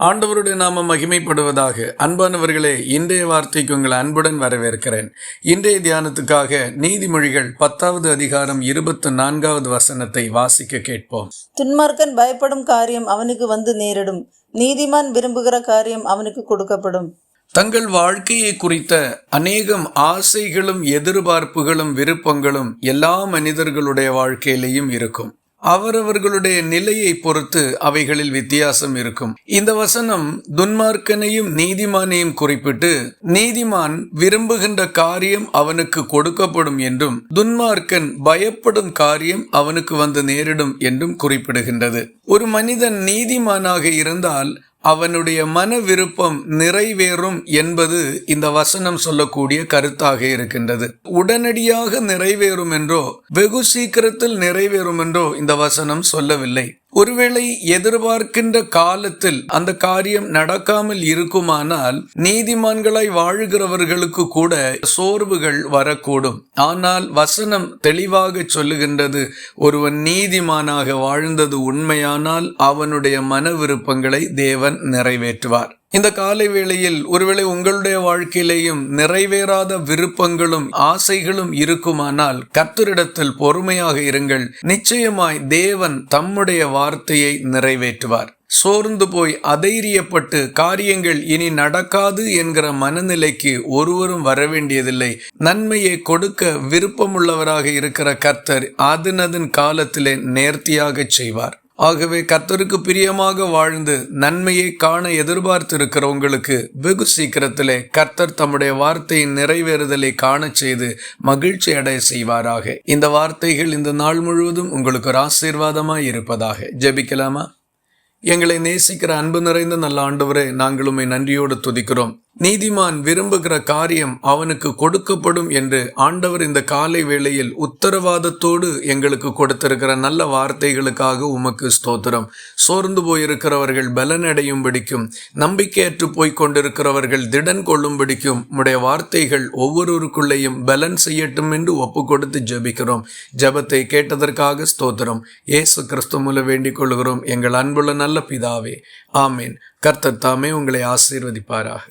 ஆண்டவருடைய நாமம் மகிமைப்படுவதாக. அன்பானவர்களே, இன்றைய வார்த்தைக்கு உங்கள் அன்புடன் வரவேற்கிறேன். இன்றைய தியானத்துக்காக நீதிமொழிகள் 10வது அதிகாரம் 24வது வசனத்தை வாசிக்க கேட்போம். துன்மார்க்கன் பயப்படும் காரியம் அவனுக்கு வந்து நேரிடும், நீதிமான் விரும்புகிற காரியம் அவனுக்கு கொடுக்கப்படும். தங்கள் வாழ்க்கையை குறித்த அநேகம் ஆசைகளும் எதிர்பார்ப்புகளும் விருப்பங்களும் எல்லா மனிதர்களுடைய வாழ்க்கையிலையும் இருக்கும். அவரவர்களுடைய நிலையை பொறுத்து அவைகளில் வித்தியாசம் இருக்கும். இந்த வசனம் துன்மார்க்கனையும் நீதிமானையும் குறிப்பிட்டு, நீதிமான் விரும்புகின்ற காரியம் அவனுக்கு கொடுக்கப்படும் என்றும், துன்மார்க்கன் பயப்படும் காரியம் அவனுக்கு வந்து நேரிடும் என்றும் குறிப்பிடுகின்றது. ஒரு மனிதன் நீதிமானாக இருந்தால் அவனுடைய மன விருப்பம் நிறைவேறும் என்பது இந்த வசனம் சொல்லக்கூடிய கருத்தாக இருக்கின்றது. உடனடியாக நிறைவேறும் என்றோ வெகு சீக்கிரத்தில் நிறைவேறும் என்றோ இந்த வசனம் சொல்லவில்லை. ஒருவேளை எதிர்பார்க்கின்ற காலத்தில் அந்த காரியம் நடக்காமல் இருக்குமானால் நீதிமான்களாய் வாழுகிறவர்களுக்கு கூட சோர்வுகள் வரக்கூடும். ஆனால் வசனம் தெளிவாக சொல்லுகின்றது, ஒருவன் நீதிமானாக வாழ்ந்தது உண்மையானால் அவனுடைய மன விருப்பங்களை தேவன் நிறைவேற்றுவார். இந்த காலை வேளையில் ஒருவேளை உங்களுடைய வாழ்க்கையிலேயும் நிறைவேறாத விருப்பங்களும் ஆசைகளும் இருக்குமானால் கர்த்தரிடத்தில் பொறுமையாக இருங்கள். நிச்சயமாய் தேவன் தம்முடைய வார்த்தையை நிறைவேற்றுவார். சோர்ந்து போய் அதைரியப்பட்டு காரியங்கள் இனி நடக்காது என்கிற மனநிலைக்கு ஒருவரும் வரவேண்டியதில்லை. நன்மையை கொடுக்க விருப்பமுள்ளவராக இருக்கிற கர்த்தர் அதனதன் காலத்திலே நேர்த்தியாக செய்வார். ஆகவே கர்த்தருக்கு பிரியமாக வாழ்ந்து நன்மையை காண எதிர்பார்த்திருக்கிறவங்களுக்கு வெகு சீக்கிரத்திலே கர்த்தர் தம்முடைய வார்த்தையின் நிறைவேறுதலை காண செய்து மகிழ்ச்சி அடைய செய்வாராக. இந்த வார்த்தைகள் இந்த நாள் முழுவதும் உங்களுக்கு ஒரு ஆசீர்வாதமாய் இருப்பதாக. ஜெபிக்கலாமா? எங்களை நேசிக்கிற அன்பு நிறைந்த நல்ல ஆண்டவரே, நாங்கள் உம்மை நன்றியோடு துதிக்கிறோம். நீதிமான் விரும்புகிற காரியம் அவனுக்கு கொடுக்கப்படும் என்று ஆண்டவர் இந்த காலை வேளையில் உத்தரவாதத்தோடு எங்களுக்கு கொடுத்திருக்கிற நல்ல வார்த்தைகளுக்காக உமக்கு ஸ்தோத்திரம். சோர்ந்து போயிருக்கிறவர்கள் பலனடையும்படிக்கும், நம்பிக்கையற்று போய்கொண்டிருக்கிறவர்கள் திடன் கொள்ளும்படிக்கும் உம்முடைய வார்த்தைகள் ஒவ்வொருவருக்குள்ளேயும் பலன் செய்யட்டும் என்று ஒப்பு கொடுத்து ஜெபிக்கிறோம். ஜெபத்தை கேட்டதற்காக ஸ்தோத்திரம். இயேசு கிறிஸ்து மூலம் வேண்டிக் கொள்கிறோம் எங்கள் அன்புள்ள நல்ல பிதாவே, ஆமேன். கர்த்தர் தாமே உங்களை ஆசீர்வதிப்பாராக.